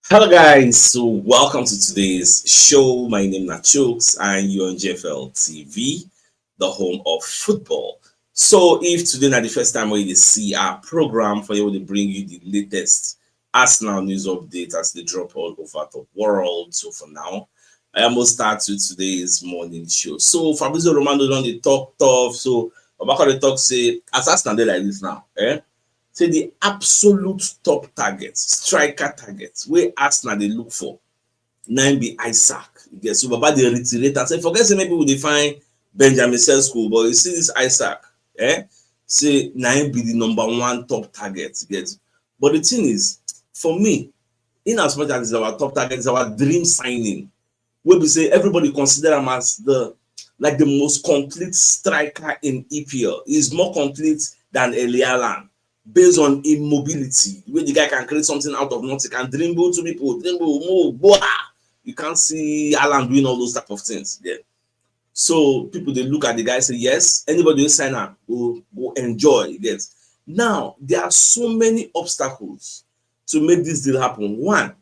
Hello guys, so welcome to today's show. My name is CHUKS and you're on JFL TV, the home of football. So if today not the first time where you see our program for you to bring you the latest Arsenal news update as they drop all over the world. So for now, I almost start with today's morning show. So Fabrizio Romano on the talk tough. So Obaka the talk say as Arsenal dey like this now, say the absolute top target, striker target, where Arsenal they look for, nine be Isak. Yes, so Baba they reiterate and say, forget say maybe we define Benjamin Sesko, but you see this Isak, say nine be the number one top target. Yes. But the thing is, for me, in as much as it's our top target, it's our dream signing. Where we say everybody consider him as the most complete striker in EPL. He's more complete than Elialan based on immobility, where the guy can create something out of nothing, can dribble to people, dribble, move, boah. You can't see Alan doing all those type of things. Yeah. So people they look at the guy and say, yes, anybody who sign up will enjoy. Yes. Now there are so many obstacles to make this deal happen. One,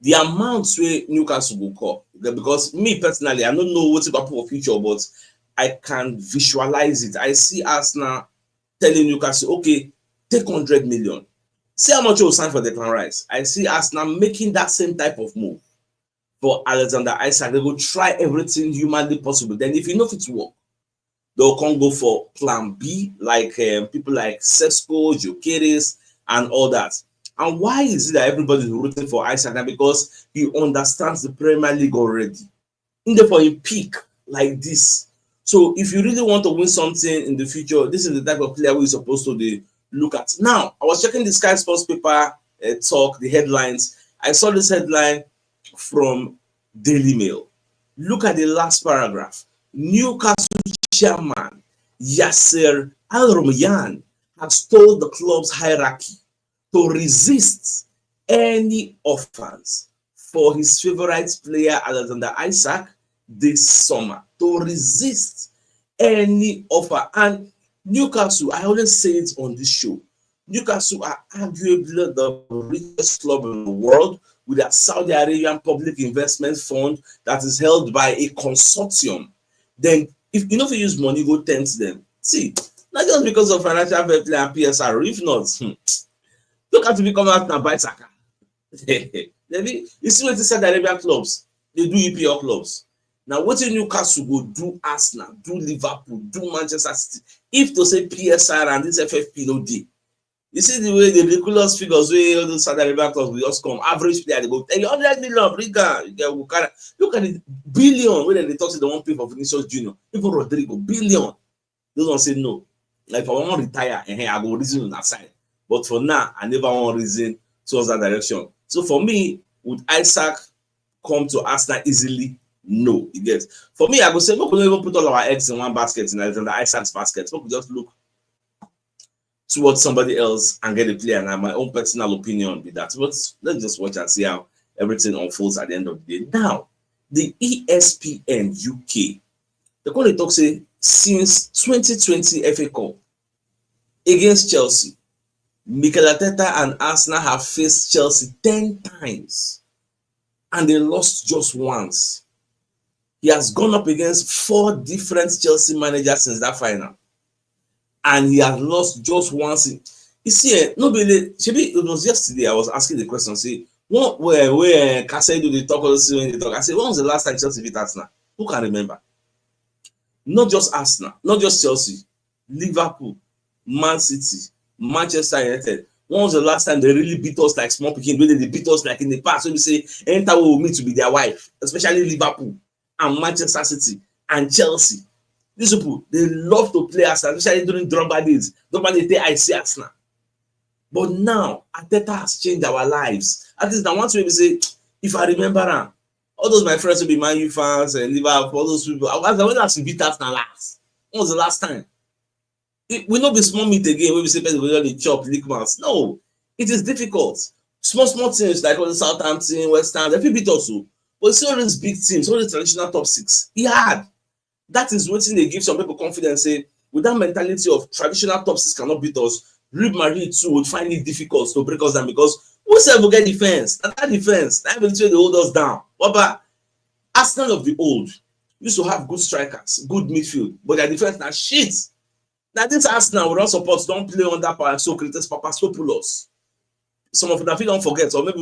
the amounts where Newcastle will call, because me personally, I don't know what's about for future, but I can visualize it. I see Arsenal telling Newcastle, okay, take 100 million. See how much you will sign for Declan Rice. I see Arsenal making that same type of move for Alexander Isak. They will try everything humanly possible. Then if you know if it work, they'll come go for plan B, like people like Sesko, Jokeris, and all that. And why is it that everybody is rooting for Isak? Now because he understands the Premier League already. In the for a peak like this. So if you really want to win something in the future, this is the type of player we're supposed to look at. Now, I was checking the Sky Sports paper talk, the headlines. I saw this headline from Daily Mail. Look at the last paragraph. Newcastle chairman Yasser Al-Rumayyan has told the club's hierarchy to resist any offers for his favorite player Alexander Isak this summer, to resist any offer. And Newcastle, I always say it on this show, Newcastle are arguably the richest club in the world with a Saudi Arabian public investment fund that is held by a consortium. Then if you know if you use money, go tempt them. See, not just because of financial fair play and PSR, if not, look at to become out and buy Saka. You see what the Saudi Arabian clubs, they do EPL clubs. Now wetin Newcastle go do Arsenal, do Liverpool, do Manchester City if to say PSR and this FFP no dey. You see the way the ridiculous figures wey all those Saudi Arabian clubs will just come, average player dey go tell you 100 million bring am, you get Wukara. Look at the billion wey dem dey talk say dem wan pay for Vinicius Junior, even Rodrigo, billion. Those ones say no. Like if I wan retire, I go reason on that side. But for now, I never wan reason towards that direction. So for me, would Isak come to Arsenal easily? No, you get. For me, I go say, make we no even put all our eggs in one basket in Alexander Isak's basket. Make we just look towards somebody else and get a player. And my own personal opinion be that. But let's just watch and see how everything unfolds at the end of the day. Now, the ESPN UK, they call it talk say since 2020 FA Cup against Chelsea, Mikel Arteta and Arsenal have faced Chelsea 10 times and they lost just once. He has gone up against 4 different Chelsea managers since that final. And he has lost just once. You see, nobody, it was yesterday I was asking the question, say, where Casado they talk, when they talk, I said, when was the last time Chelsea beat Arsenal? Who can remember? Not just Arsenal, not just Chelsea, Liverpool, Man City, Manchester United. When was the last time they really beat us like small pikin? When they beat us like in the past, when we say enter we will meet to be their wife, especially Liverpool and Manchester City and Chelsea. These people, they love to play Arsenal, especially during Drogba days. Drogba they say I see Arsenal. But now Arteta has changed our lives. At least now once we say, if I remember all those my friends will be Man U fans and Liverpool, all those people. When last we beat Arsenal last? When was the last time? It will not be small meat again when we say people will only chop league months. No, it is difficult. Small teams like all the Southampton, West Ham, they beat us. But see all these big teams, all the traditional top 6. He had. That is what they give some people confidence. Say, with that mentality of traditional top 6 cannot beat us, Real Madrid too would find it difficult to break us down because Who said we get defense? And that defense, that eventually they hold us down. What about Arsenal of the old? Used to have good strikers, good midfield, but their defense now shit. Now this Arsenal we don't support, don't play under Socrates Papastopoulos. Some of them if you don't forget, or maybe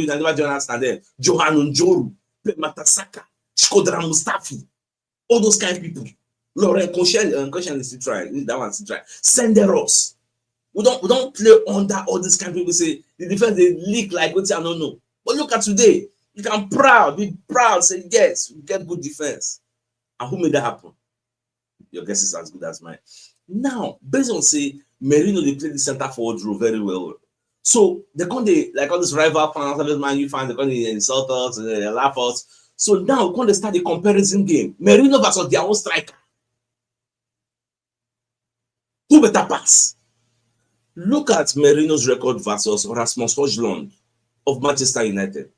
you never join Arsenal then. Johan Njoru, Saka, Shkodran Mustafi, all those kind of people. Laurent Koscielny is still trying. That one's still trying. Senderos. We don't play under all these kind of people. Say the defense they leak like what I don't know. But look at today. You can be proud, say yes, we get good defense. And who made that happen? Your guess is as good as mine. Now, based on say Merino, they play the center forward role very well. So they're going to like all these rival fans, all these Man U fans, they're going to insult us and they laugh us. So now we're going to start a comparison game. Merino versus their own striker. Who better pass? Look at Merino's record versus Rasmus Højlund of Manchester United.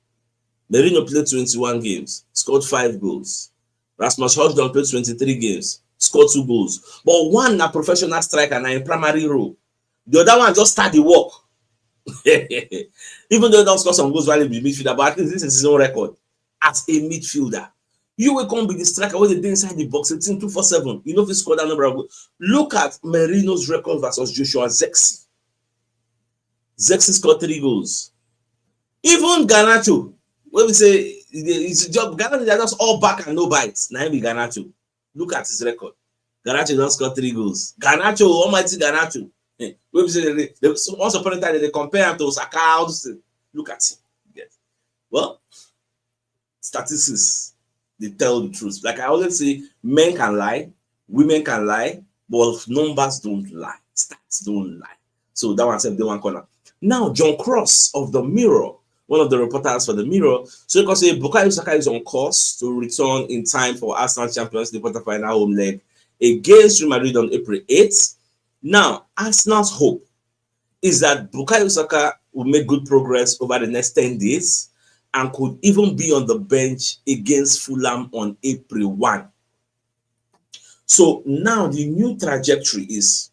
Merino played 21 games, scored 5 goals. Rasmus Højlund played 23 games, scored 2 goals. But one a professional striker and a primary role. The other one just start the work. Even though he don't score some goals while he be midfielder, but at least this is his own record as a midfielder. You will come be the striker when they dey inside the box, 247. You know if he scored that number of goals. Look at Merino's record versus Joshua Zexi. Zexi scored 3 goals. Even Garnacho, when we say it's a job, Garnacho is just all back and no bites. Now be Garnacho. Look at his record. Garnacho don't score 3 goals. Garnacho, almighty Garnacho. When we say once upon a time they compare him to Saka, look at him. Yes. Well, statistics they tell the truth. Like I always say, men can lie, women can lie, but numbers don't lie. Stats don't lie. So that one said the one corner. Now, John Cross of the Mirror, one of the reporters for the Mirror, so you can say Bukayo Saka is on course to return in time for Arsenal Champions League quarterfinal home leg against Real Madrid on April 8th. Now, Arsenal's hope is that Bukayo Saka will make good progress over the next 10 days and could even be on the bench against Fulham on April 1. So now the new trajectory is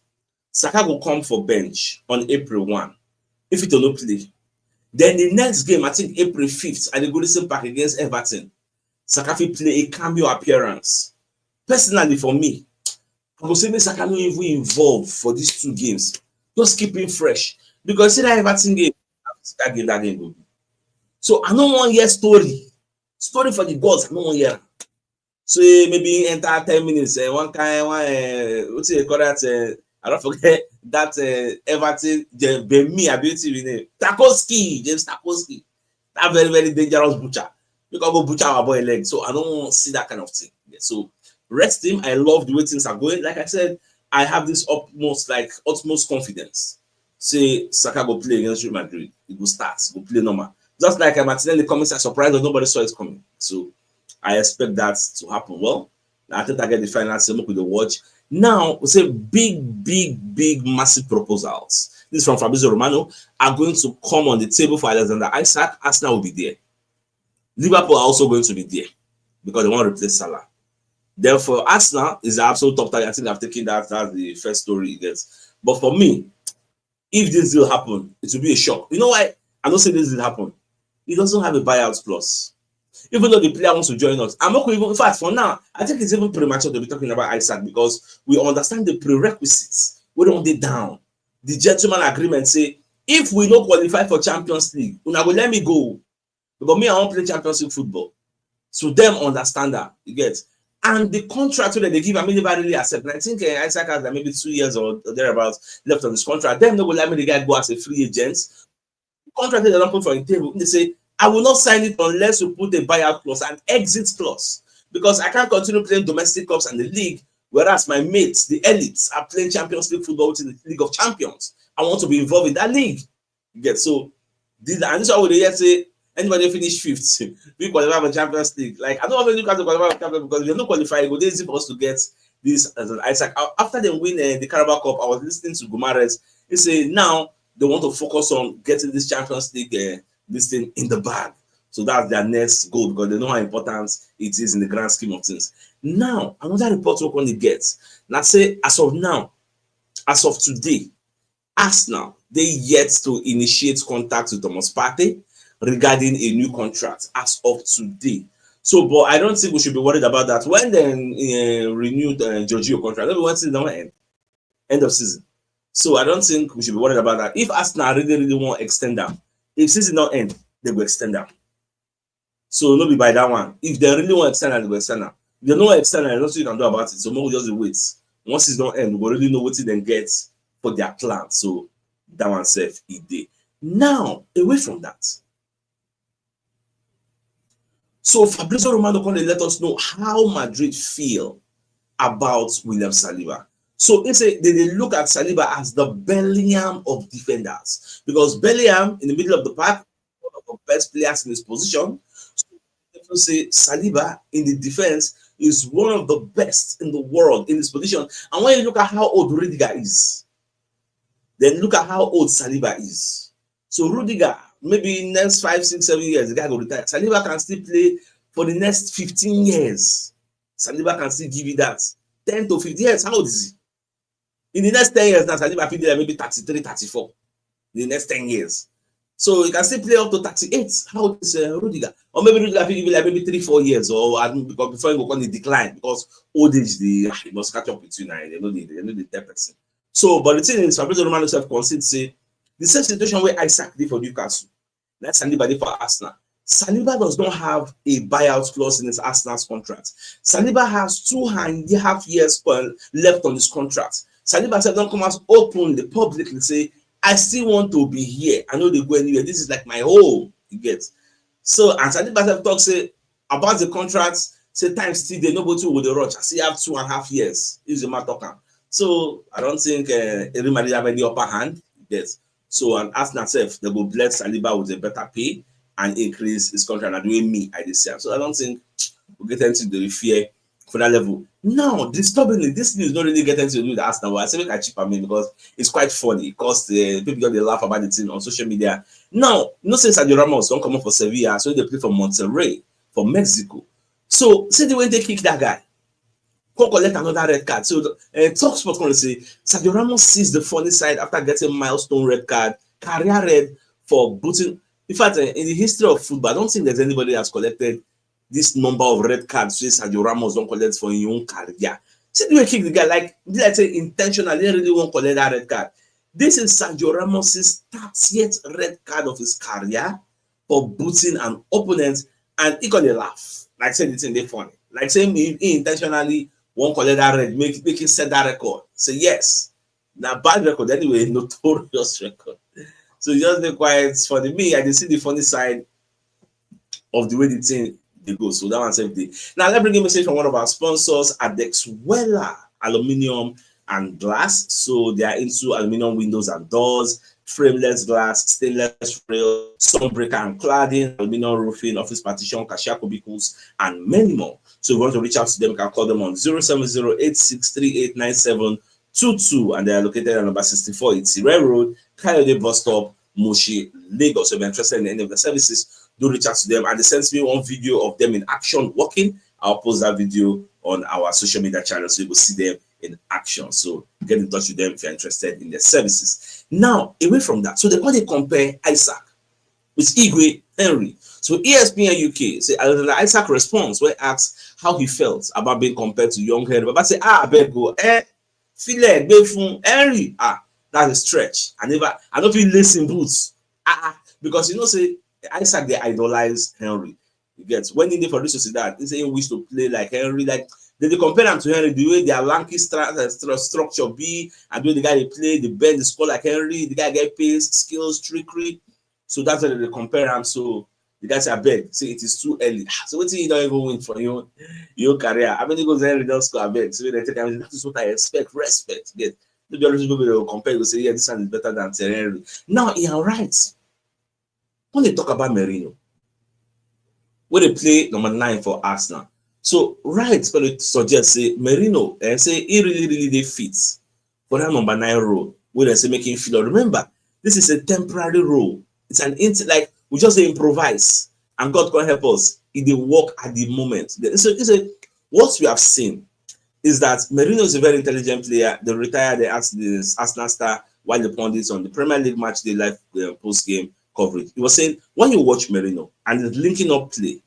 Saka will come for bench on April 1 if it will not play. Then the next game, I think April 5th at the Goodison Park against Everton, Saka will play a cameo appearance. Personally, for me, I will say Saka not even involved for these 2 games. Just keep him fresh. Because see that Everton game, that game will be. So I don't want to hear story for the gods. I don't want to hear. So maybe enter 10 minutes. One kind, what's it called that? I don't forget that Everton, Bemi, ability name. James Tarkowski. That very, very dangerous butcher. You can go butcher our boy leg. So I don't want to see that kind of thing. Yeah, so rest him. I love the way things are going. Like I said, I have this utmost confidence. Say Saka go play against Real Madrid. He go start, go play normal. Just like Martinelli coming, I surprised that nobody saw it coming. So I expect that to happen. Well, Arteta get the final same with the watch. Now, we say big, massive proposals. This is from Fabrizio Romano, are going to come on the table for Alexander Isak. Arsenal will be there. Liverpool are also going to be there because they want to replace Salah. Therefore, Arsenal is the absolute top target. I think I've taken that. That's the first story it gets. But for me, if this deal happen, it will be a shock. You know why I don't say this will happen? It doesn't have a buyout clause. Even though the player wants to join us, I'm not going to, in fact, for now, I think it's even premature to be talking about Isak because we understand the prerequisites. We don't get down. The gentleman agreement say, if we don't qualify for Champions League, una go let me go. Because me, I won't play Champions League football. So them understand that, you get. And the contract that they give, I mean, never really accept. And I think Isak has maybe 2 years or thereabouts left on this contract. Them no go let me the guy go as a free agent. Contract they don't put for a table. They say, I will not sign it unless you put a buyout clause and exit clause. Because I can't continue playing domestic cups and the league, whereas my mates, the elites, are playing Champions League football, which is the League of Champions. I want to be involved in that league. You get so this is how they say anybody finish 5th, we qualify for Champions League. Like I don't want to look at the qualify for Champions because we are not qualified. It was easy for us to get this as an Isak. After they win the Carabao Cup, I was listening to Gumares. He said now they want to focus on getting this Champions League this thing in the bag. So that's their next goal because they know how important it is in the grand scheme of things. Now, another report we're going to get. Now say as of now, as of today, Arsenal they yet to initiate contact with Thomas Partey regarding a new contract as of today. So, but I don't think we should be worried about that. When they renewed Giorgio contract, everyone says don't end of season. So I don't think we should be worried about that. If Arsenal really want to extend them, if season not end, they will extend them. So no be by that one. If they really want to extend them, they will extend them. If they don't want to extend them, there's nothing you can do about it. So more just wait. Once it's not end, we already know what they get for their plan. So that one safe day. Now, away from that. So Fabrizio Romano can let us know how Madrid feel about William Saliba. So they look at Saliba as the Bellingham of defenders, because Bellingham in the middle of the park, one of the best players in his position. So people say Saliba in the defense is one of the best in the world in this position. And when you look at how old Rudiger is, then look at how old Saliba is. So Rudiger, maybe next 5, 6, 7 years, the guy will retire. Saliba can still play for the next 15 years. Saliba can still give you that. 10 to 15 years, how old is he? In the next 10 years, now Saliba will be maybe 33, 34. In the next 10 years. So he can still play up to 38. How old is Rudiger? Or maybe Rudiger will be like maybe 3, 4 years, or because before he go on the decline, because old age, he must catch up with you now. They know the 10%. So, but the thing is, Fabrizio Romano self concede say the same situation where Isak did for Newcastle, that's Saliba did for Arsenal. Saliba does not have a buyout clause in his Arsenal's contract. Saliba has 2.5 years left on his contract. Saliba said, don't come out openly, publicly say, I still want to be here. I know they go anywhere. This is like my home. You get. So, and Saliba self talk say about the contract, say time still there, nobody will the rush. I see have 2.5 years. Is the matter. So I don't think everybody have any upper hand. Yes. So and Arsenal self, they will bless Saliba with a better pay and increase his contract. And doing me I deserve. So I don't think we'll get into the fear for that level. Now, disturbingly, this news not really get into the Arsenal. But I say I cheap because it's quite funny because people they laugh about the thing on social media. Now, no sense Sergio Ramos don't come up for Sevilla, so they play for Monterrey, for Mexico. So say they went to kick that guy. Go collect another red card. So Talk Sport going to say Sergio Ramos sees the funny side after getting milestone red card, career red for booting. In fact, in the history of football, I don't think there's anybody that's collected this number of red cards which Sergio Ramos don't collect for your own career. See the way kick the guy, like let's say intentionally, they really won't collect that red card. This is Sergio Ramos' 30th red card of his career for booting an opponent, and he got a laugh. Like saying it's in the funny. Like saying he intentionally won't collect that red, make him set that record. Say yes. Now bad record anyway, notorious record. So just be quiet. For me, I can see the funny side of the way the thing they go. So that one's everything. Now let's bring a message from one of our sponsors, Adexwella Aluminium and Glass. So they are into aluminum windows and doors, frameless glass, stainless rail, sunbreaker and cladding, aluminum roofing, office partition, cashier cubicles, and many more. So if you want to reach out to them, you can call them on 070-8638-9722, and they are located at number 64 Itire Road, Kayode Bus Stop, Moshi, Lagos. So if you're interested in any of the services, do reach out to them. And they sent me one video of them in action working. I'll post that video on our social media channel so you will see them in action. So get in touch with them if you're interested in their services. Now, away from that, so they compare Isak with Igwe Henry. So ESPN UK say Isak responds when asked how he felt about being compared to young Henry. But I say, Bego, feel Henry, that's a stretch. I don't feel lacing boots. Because say Isak they idolize Henry. You get when in for this to see that they say he wish to play like Henry, like they compare them to Henry, the way their lanky structure be, and the way the guy they play, the bend, the score like Henry, the guy get pace, skills, trickery. So that's why they compare them. So the guys are beg, say it is too early. So what you don't even win for your career? How many goals Henry don't score beg? So they take that is what I expect, respect. Get the other people will compare, you say, yeah, this one is better than Henry. Now you're right. When they talk about Merino, when they play number 9 for Arsenal, so right suggest say Merino and say he really fits for that number 9 role. When they say making feel, remember this is a temporary role. It's an like we just say improvise, and God can help us. It they work at the moment. So what we have seen is that Merino is a very intelligent player. They retired, they asked this Arsenal star while the pundits on the Premier League match day live post-game coverage. He was saying when you watch Merino and he's linking up play,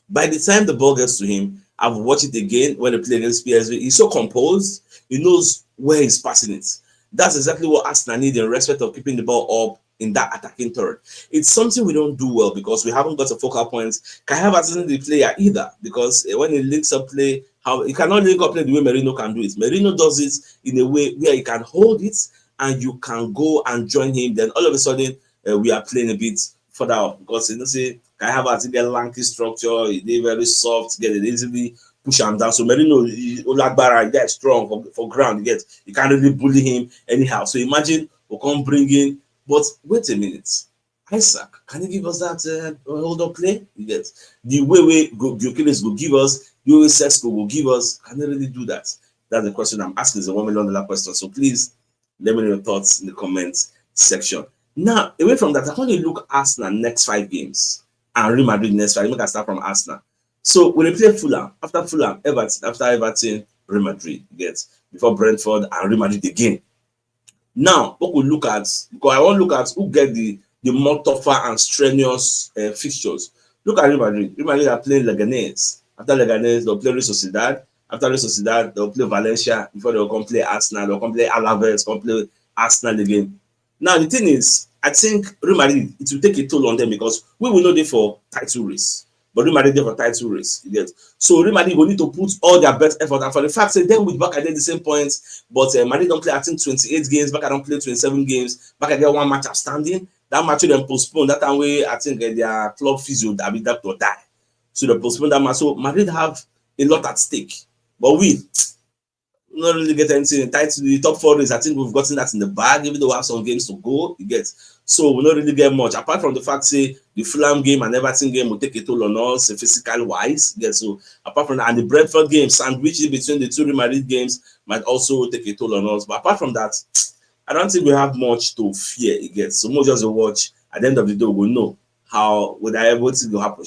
by the time the ball gets to him, I've watched it again when they play against PSV. He's so composed, he knows where he's passing it. That's exactly what Arsenal need in respect of keeping the ball up in that attacking third. It's something we don't do well because we haven't got a focal point. Kai Havertz isn't the player either, because when he links up play, how he cannot link up play the way Merino can do it. Merino does it in a way where he can hold it and you can go and join him. Then all of a sudden we are playing a bit further up, because you know say Kai Havertz get lanky structure, they very soft, get it easily push him down. So Merino Olagbara, he gets strong for ground, you can't really bully him anyhow. So imagine we come bring in, but wait a minute, Isak, can you give us that hold up play? You get the way Gyökeres will give us, the way Sesko will give us. Can you really do that? That's the question I'm asking. It's a $1 million question. So please let me know your thoughts in the comments section. Now, away from that, I want to look at Arsenal next 5 games and Real Madrid next 5. Let me start from Arsenal. So when they play Fulham, after Fulham, Everton, Real Madrid, before Brentford and Real Madrid again. Now, what we look at, because I want to look at who get the more tougher and strenuous fixtures. Look at Real Madrid. Real Madrid are playing Leganés. After Leganés, they'll play Real Sociedad. After Real Sociedad, they'll play Valencia. Before they'll come play Arsenal, they'll come play Alaves, come play Arsenal again. Now, the thing is, I think Real Madrid, it will take a toll on them because we will know they for title race. But Real Madrid there for title race, you get. So Real Madrid will need to put all their best effort. And for the fact that then with back at the same points, but Madrid don't play, I think 28 games, back I don't play 27 games, back at there 1 match outstanding. That match will then postpone. That time way I think their club physio that will have to die. So they postpone that match. So Madrid have a lot at stake. But we not really get anything tied to the top 4 race. I think we've gotten that in the bag, even though we have some games to go, you get. So we not really get much. Apart from the fact, say, the Fulham game and Everton game will take a toll on us, physical wise. Yeah, so apart from that, and the Brentford game, sandwiched between the 2 Real Madrid games, might also take a toll on us. But apart from that, I don't think we have much to fear, you get. So we'll just watch. At the end of the day, we'll know how would I able to happen.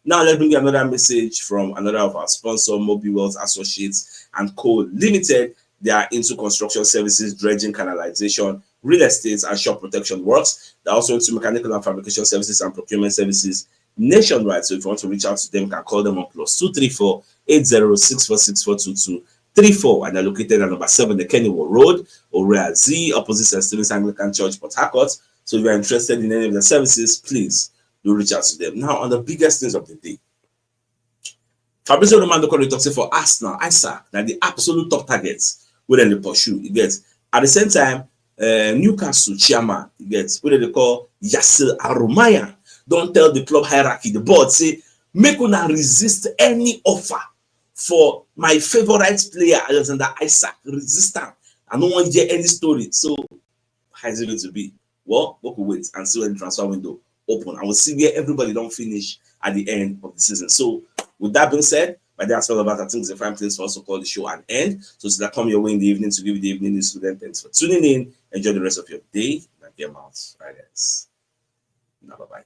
Now let's bring you another message from another of our sponsor, Mobile Wealth Associates and Co. Limited. They are into construction services, dredging, canalization, real estate, and shop protection works. They're also into mechanical and fabrication services and procurement services nationwide. So if you want to reach out to them, you can call them on +234 8064642234, and they're located at number 7, the Kennywood Road, Orea Z, opposite St. Stephen's Anglican Church, Port Harcourt. So if you're interested in any of their services, please do reach out to them. Now, on the biggest things of the day, Fabrizio Romano talks for Arsenal, Isak, that the absolute top targets within the pursue. You get at the same time, Newcastle chairman, you get what they call Yasser Arumaya. Don't tell the club hierarchy, the board say, make una resist any offer for my favorite player, Alexander Isak. Resist them. I don't want to hear any story. So, how is it going to be? Well, we will wait and see when the transfer window open. I will see where everybody don't finish at the end of the season. So, with that being said, my dear all about, I think it's a fine place for us to call the show an end. So, till I come your way in the evening to give you the evening news to them. Thanks for tuning in. Enjoy the rest of your day. My dear mouths. Right, guys. Now, bye-bye.